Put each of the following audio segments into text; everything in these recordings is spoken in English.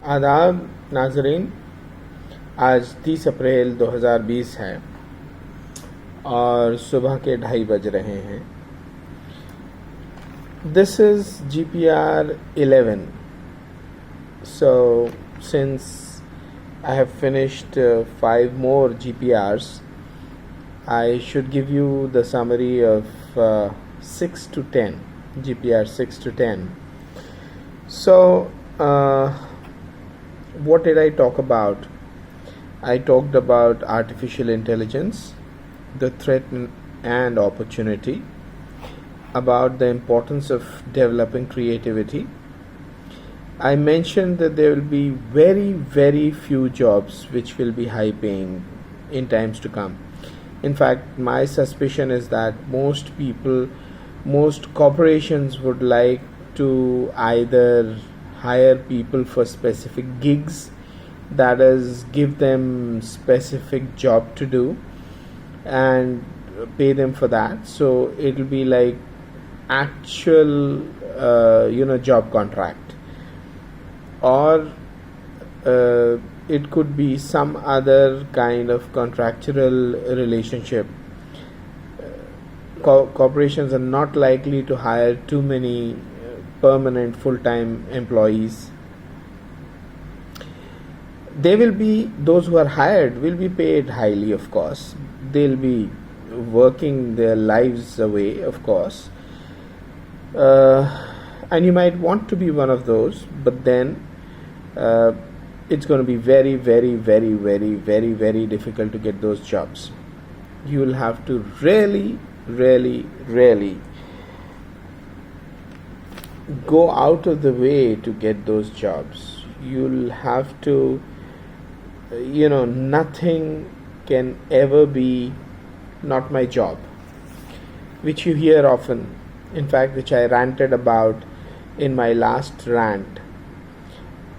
आदाब नाजरीन, आज 30 अप्रैल 2020 है और सुबह के 2:30 बज रहे हैं. This is GPR 11. So since I have finished 5 more GPRs, I should give you the summary of 6 to 10, GPR 6 to 10. So what did I talk about? I talked about artificial intelligence, the threat and opportunity, about the importance of developing creativity. I mentioned that there will be very, very few jobs which will be high paying in times to come. In fact, my suspicion is that most corporations would like to either hire people for specific gigs, that is, give them specific job to do and pay them for that. So it will be like actual job contract, or it could be some other kind of contractual relationship. Corporations are not likely to hire too many permanent full-time employees. They will be, those who are hired will be paid highly, of course. They'll be working their lives away, of course, and you might want to be one of those, but then it's going to be very, very, very, very, very, very difficult to get those jobs. You will have to really, really, really go out of the way to get those jobs. You'll have to, nothing can ever be not my job, which you hear often, in fact, which I ranted about in my last rant.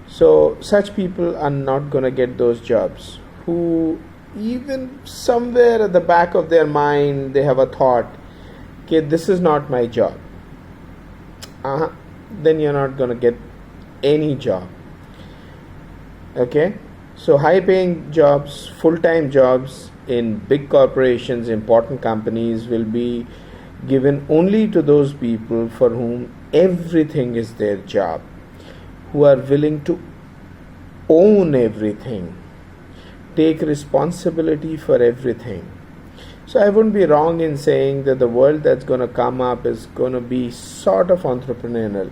So such people are not going to get those jobs, who even somewhere at the back of their mind they have a thought, okay, this is not my job. Then you're not going to get any job. Okay, so high paying jobs, full-time jobs in big corporations, important companies, will be given only to those people for whom everything is their job, who are willing to own everything, take responsibility for everything. So I wouldn't be wrong in saying that the world that's going to come up is going to be sort of entrepreneurial.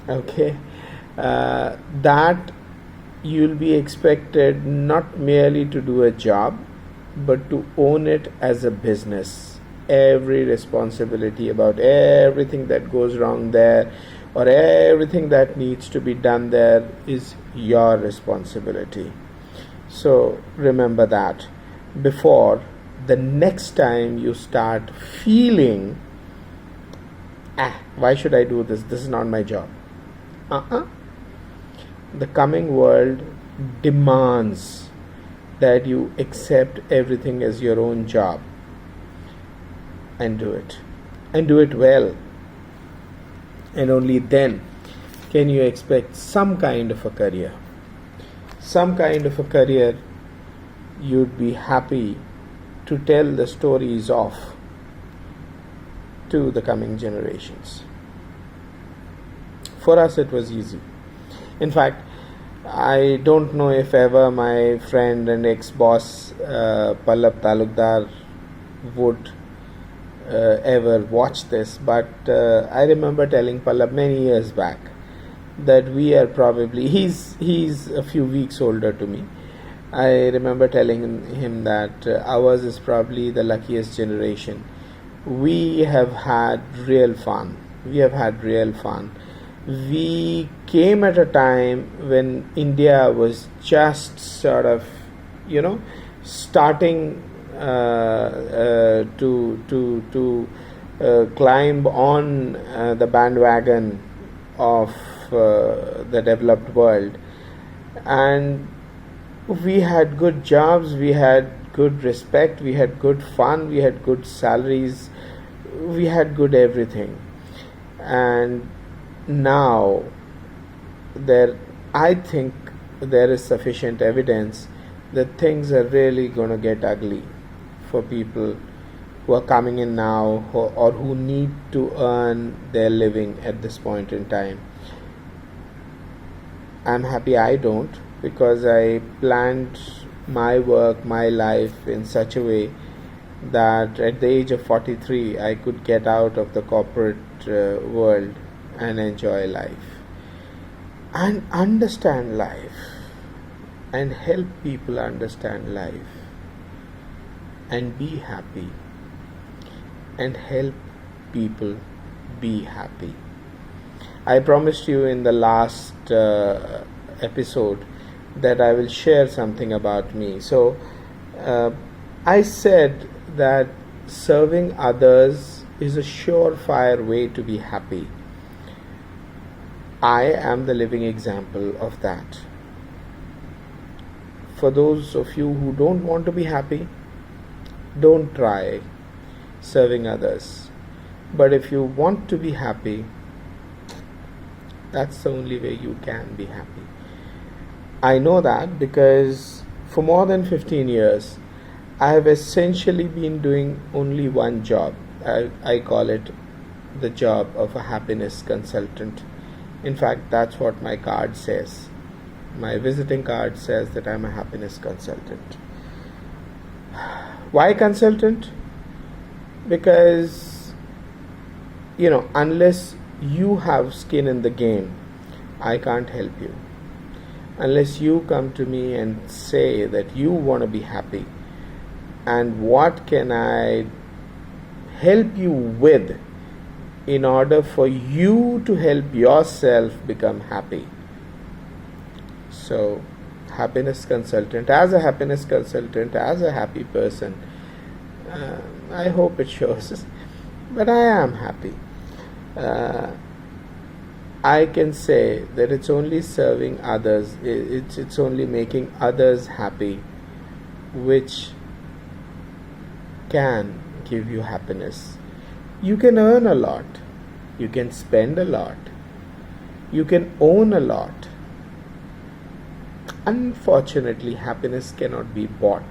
Okay, that you'll be expected not merely to do a job, but to own it as a business. Every responsibility about everything that goes wrong there, or everything that needs to be done there, is your responsibility. So remember that before the next time you start feeling, why should I do this? This is not my job. The coming world demands that you accept everything as your own job and do it well. And only then can you expect some kind of a career. Some kind of a career you'd be happy to tell the stories of to the coming generations. For us it was easy. In fact, I don't know if ever my friend and ex-boss Pallab Talukdar would ever watch this, but I remember telling Pallab many years back that we are probably, he's a few weeks older to me. I remember telling him that ours is probably the luckiest generation. We have had real fun. We came at a time when India was just sort of, starting to climb on the bandwagon of the developed world, and we had good jobs, we had good respect, we had good fun, we had good salaries, we had good everything. And now I think there is sufficient evidence that things are really going to get ugly for people who are coming in now or who need to earn their living at this point in time. I'm happy I don't, because I planned my work, my life in such a way that at the age of 43 I could get out of the corporate world and enjoy life and understand life and help people understand life and be happy and help people be happy. I promised you in the last episode that I will share something about me. So I said that serving others is a surefire way to be happy. I am the living example of that. For those of you who don't want to be happy, don't try serving others. But if you want to be happy, that's the only way you can be happy. I know that because for more than 15 years, I have essentially been doing only one job. I call it the job of a happiness consultant. In fact, that's what my card says. My visiting card says that I'm a happiness consultant. Why consultant? Because, unless you have skin in the game, I can't help you. Unless you come to me and say that you want to be happy, and what can I help you with in order for you to help yourself become happy. So, happiness consultant, as a happiness consultant, as a happy person, I hope it shows, but I am happy. I can say that it's only serving others, it's only making others happy, which can give you happiness. You can earn a lot, you can spend a lot, you can own a lot. Unfortunately, happiness cannot be bought.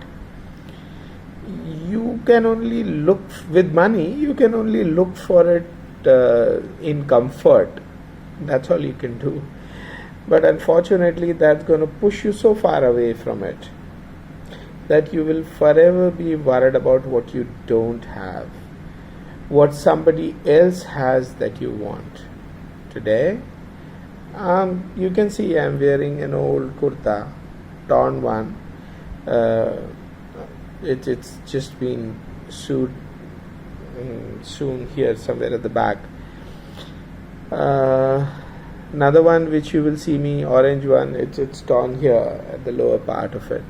You can only look with money, you can only look for it in comfort. That's all you can do. But unfortunately, that's going to push you so far away from it that you will forever be worried about what you don't have, what somebody else has that you want. Today, you can see I'm wearing an old kurta, torn one. It's just been sewn here somewhere at the back. Another one which you will see me, orange one, it's torn here at the lower part of it.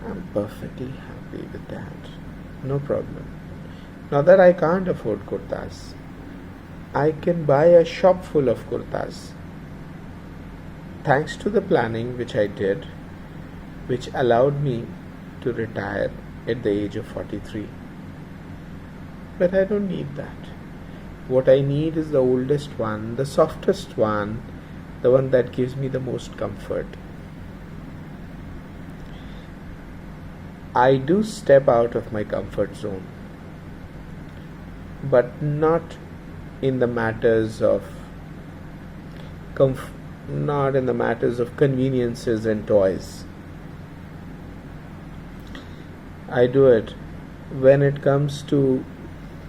I'm perfectly happy with that. No problem. Now that I can't afford kurtas, I can buy a shop full of kurtas. Thanks to the planning which I did, which allowed me to retire at the age of 43. But I don't need that. What I need is the oldest one, the softest one, the one that gives me the most comfort. I do step out of my comfort zone, but not in the matters of conveniences and toys. I do it when it comes to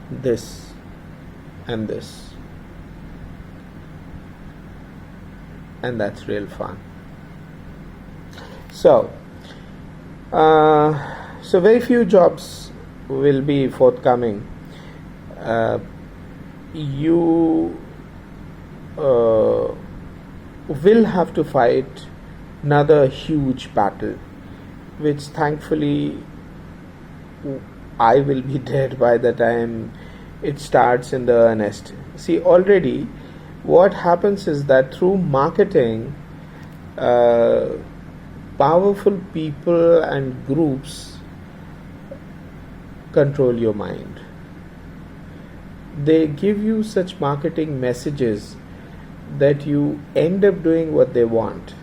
this and this, and that's real fun. So very few jobs will be forthcoming. You will have to fight another huge battle, which thankfully I will be dead by the time it starts in the earnest. See, already what happens is that through marketing, powerful people and groups control your mind. They give you such marketing messages that you end up doing what they want.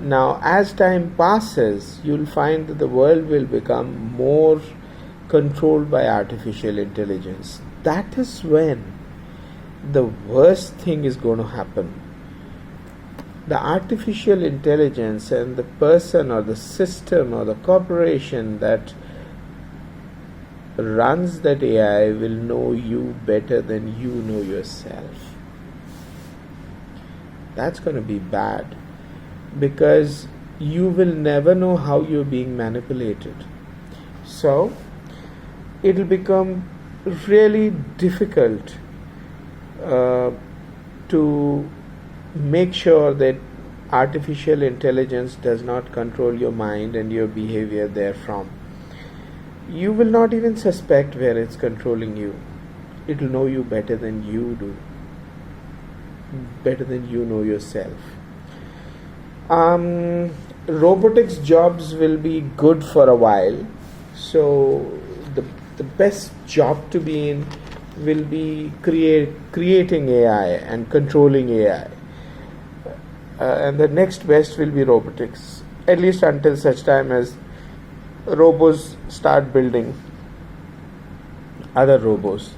Now, as time passes, you'll find that the world will become more controlled by artificial intelligence. That is when the worst thing is going to happen. The artificial intelligence and the person or the system or the corporation that runs that AI will know you better than you know yourself. That's going to be bad, because you will never know how you're being manipulated. So it will become really difficult to make sure that artificial intelligence does not control your mind and your behavior therefrom. You will not even suspect where it's controlling you. It will know you better than you do, better than you know yourself. Robotics jobs will be good for a while. So the best job to be in will be creating AI and controlling AI. And the next best will be robotics, at least until such time as robots start building other robots.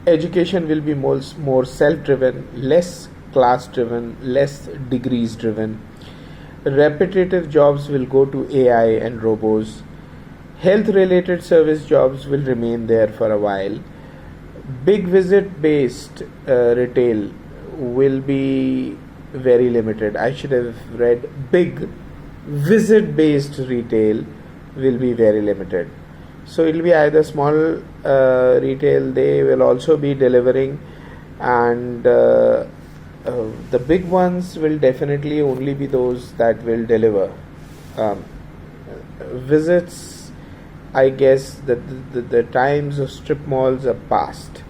Education will be more self-driven, less class-driven, less degrees-driven. Repetitive jobs will go to AI and robots. Health-related service jobs will remain there for a while. Big visit-based retail will be very limited. I should have read big visit-based retail will be very limited. So it will be either small retail, they will also be delivering, and the big ones will definitely only be those that will deliver. Visits, I guess that the times of strip malls are past,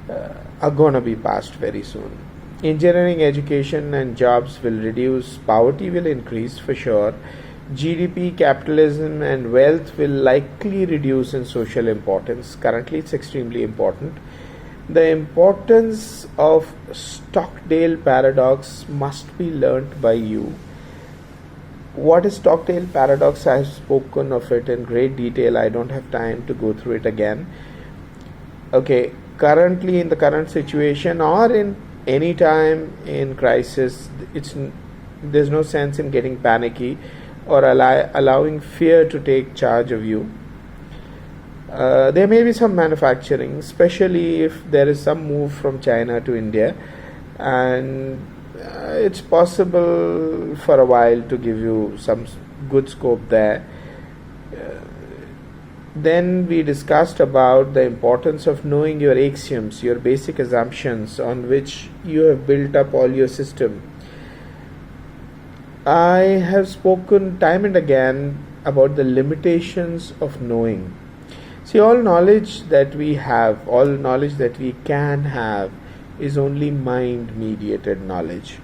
are gonna be past very soon. Engineering, education and jobs will reduce. Poverty will increase for sure. GDP, capitalism and wealth will likely reduce in social importance. Currently it's extremely important. The importance of Stockdale paradox must be learnt by you. What is Stockdale paradox? I have spoken of it in great detail. I don't have time to go through it again. Okay, currently in the current situation or in any time in crisis, there's no sense in getting panicky or allowing fear to take charge of you. There may be some manufacturing, especially if there is some move from China to India, and it's possible for a while to give you some good scope there. Then we discussed about the importance of knowing your axioms, your basic assumptions on which you have built up all your system. I have spoken time and again about the limitations of knowing. See, all knowledge that we have, all knowledge that we can have, is only mind-mediated knowledge.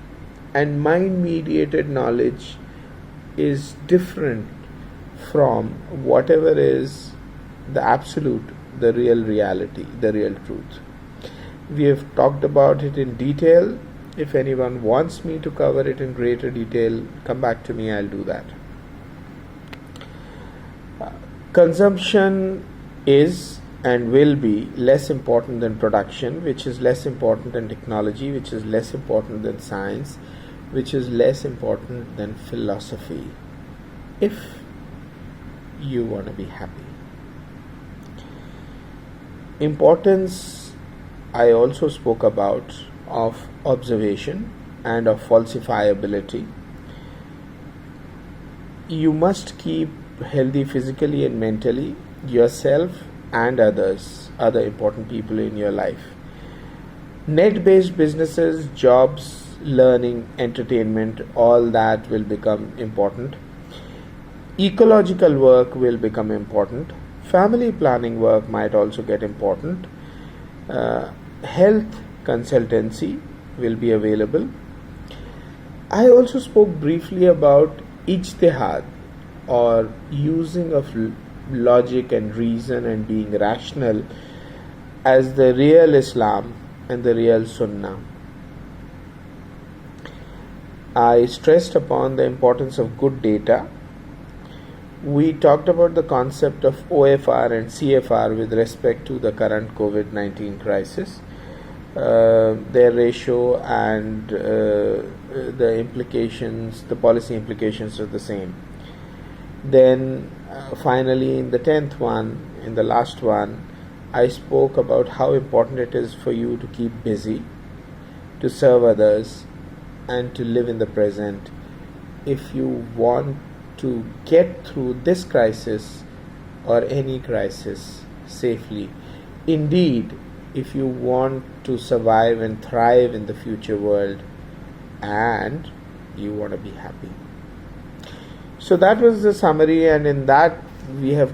And mind-mediated knowledge is different from whatever is the absolute, the real reality, the real truth. We have talked about it in detail. If anyone wants me to cover it in greater detail, come back to me, I'll do that. Consumption is and will be less important than production, which is less important than technology, which is less important than science, which is less important than philosophy, if you want to be happy. Importance, I also spoke about, of observation and of falsifiability. You must keep healthy physically and mentally, yourself and others, other important people in your life. Net-based businesses, jobs, learning, entertainment, all that will become important. Ecological work will become important. Family planning work might also get important. Health consultancy will be available. I also spoke briefly about ijtihad, or using of logic and reason and being rational, as the real Islam and the real Sunnah. I stressed upon the importance of good data. We talked about the concept of OFR and CFR with respect to the current COVID-19 crisis, their ratio and the implications, the policy implications are the same. Then finally in the 10th one, in the last one, I spoke about how important it is for you to keep busy, to serve others, and to live in the present if you want to get through this crisis or any crisis safely. Indeed, if you want to survive and thrive in the future world and you want to be happy. So that was the summary, and in that we have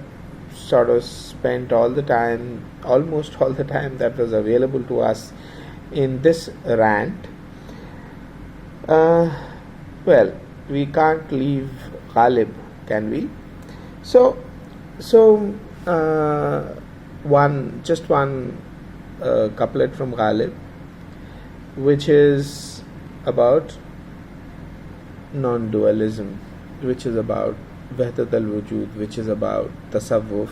sort of spent all the time, almost all the time that was available to us in this rant. Well, we can't leave Ghalib, can we? So one couplet from Ghalib, which is about non-dualism, which is about Wahdat al-Wujud, which is about tasawwuf.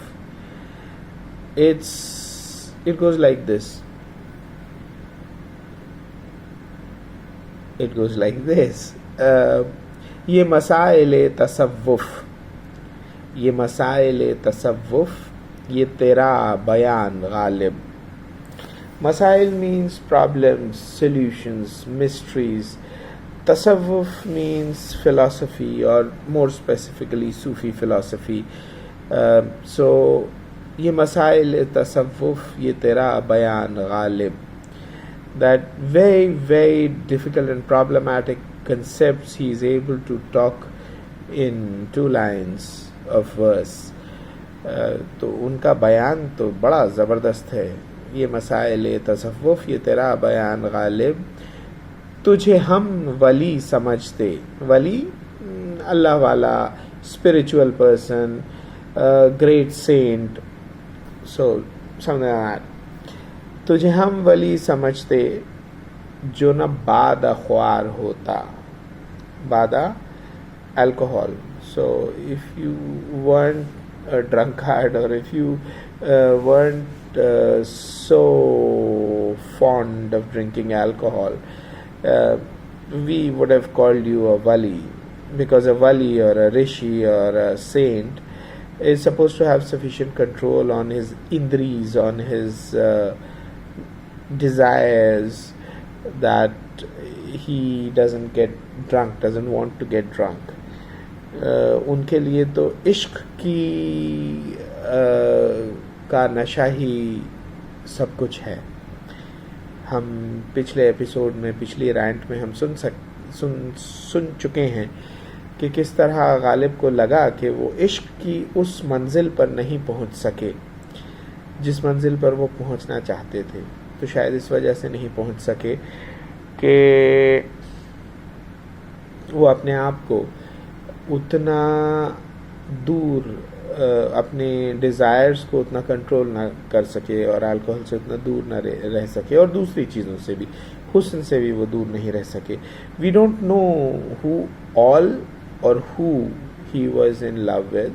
It goes like this. It goes like this. ये masail-e tasawwuf, ये masail-e tasawwuf, ये तेरा बयान Ghalib. Masail means problems, solutions, mysteries. Tasawwuf means philosophy, or more specifically Sufi philosophy. So ये masail-e tasawwuf, ये तेरा बयान Ghalib. That very, very difficult and problematic concepts he is able to talk in 2 lines of verse. तो उनका बयान तो बड़ा ज़बरदस्त है. ये मसाइल तसव्वुफ, ये तेरा बयान गालिब. तुझे हम वली समझते. वली, अल्लाह वाला, spiritual person, great saint. So something like that. तुझे हम वली समझते जो न बादा ख्वार होता. Bada, alcohol. So if you weren't a drunkard, or if you weren't so fond of drinking alcohol, we would have called you a wali, because a wali or a rishi or a saint is supposed to have sufficient control on his indris, on his desires, that he doesn't get drunk, doesn't want to get drunk. उनके लिए तो इश्क की का नशा ही सब कुछ है. हम पिछले एपिसोड में, पिछली रैंट में हम सुन चुके हैं कि किस तरह गालिब को लगा कि वो इश्क की उस मंजिल पर नहीं पहुंच सके जिस मंजिल पर वो पहुंचना चाहते थे. तो शायद इस वजह से नहीं पहुंच सके कि वो अपने आप को उतना दूर, अपने डिज़ायर्स को उतना कंट्रोल ना कर सके, और अल्कोहल से उतना दूर ना रह सके, और दूसरी चीज़ों से भी, हुस्न से भी वो दूर नहीं रह सके. We don't know who all और who he was in love with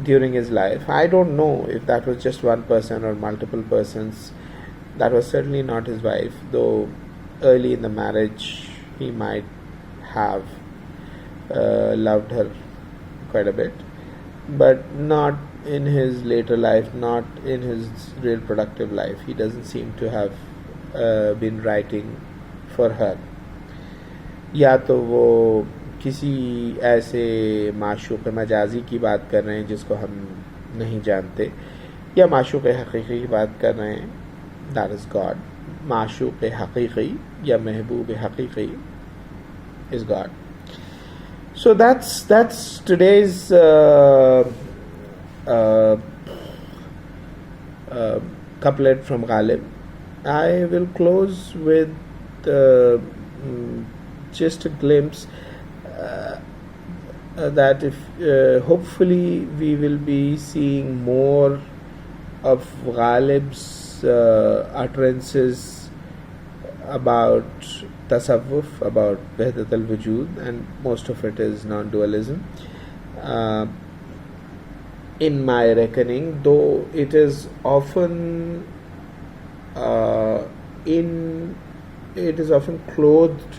during his life. I don't know if that was just one person or multiple persons. That was certainly not his wife, though early in the marriage he might have loved her quite a bit, but not in his later life, not in his real productive life. He doesn't seem to have been writing for her. या तो वो किसी ऐसे माशूक़ मजाजी की बात कर रहे हैं जिसको हम नहीं जानते, या माशूक़ हकीकी की बात कर रहे हैं. That is God. माशूक़ हकीकी या महबूब हकीकी is God. So that's today's couplet from Ghalib. I will close with just a glimpse that if hopefully we will be seeing more of Ghalib's utterances about tasawwuf, about wahdat al-wujud, and most of it is non-dualism. In my reckoning, though it is often clothed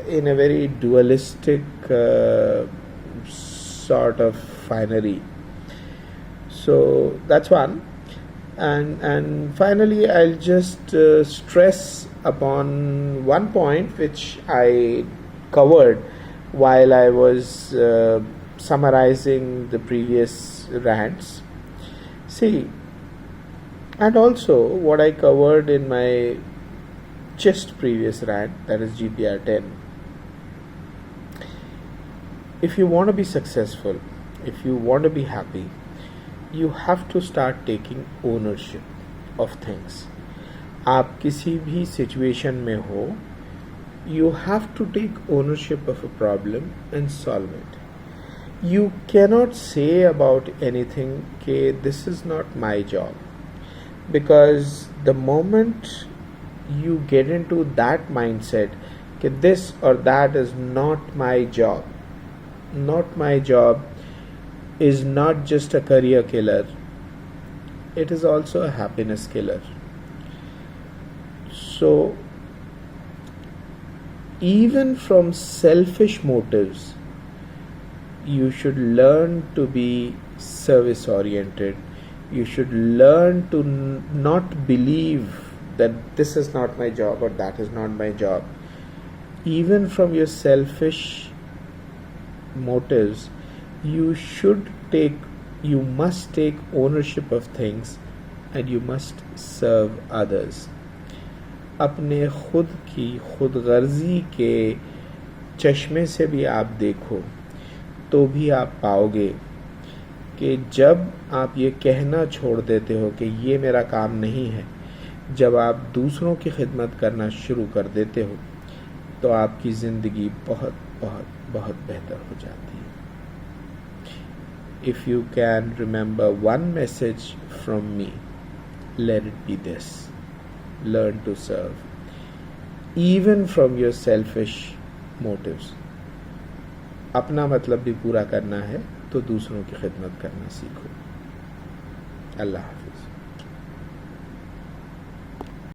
in a very dualistic sort of finery. So that's one. And finally, I'll just stress upon one point which I covered while I was summarizing the previous rants. See, and also what I covered in my just previous rant, that is GPR 10. If you want to be successful, if you want to be happy, you have to start taking ownership of things. आप किसी भी situation में हो, you have to take ownership of a problem and solve it. You cannot say about anything that this is not my job, because the moment you get into that mindset that this or that is not my job is not just a career killer, it is also a happiness killer. So even from selfish motives, you should learn to be service oriented. You should learn to not believe that this is not my job or that is not my job. Even from your selfish motives, you must take ownership of things and you must serve others. अपने खुद की खुदगर्जी के चश्मे से भी आप देखो तो भी आप पाओगे कि जब आप ये कहना छोड़ देते हो कि ये मेरा काम नहीं है, जब आप दूसरों की खिदमत करना शुरू कर देते हो, तो आपकी ज़िंदगी बहुत बहुत बहुत बेहतर हो जाती है. If you can remember one message from me, let it be this: learn to serve, even from your selfish motives. अपना मतलब भी पूरा करना है तो दूसरों की खिदमत करना सीखो. अल्लाह.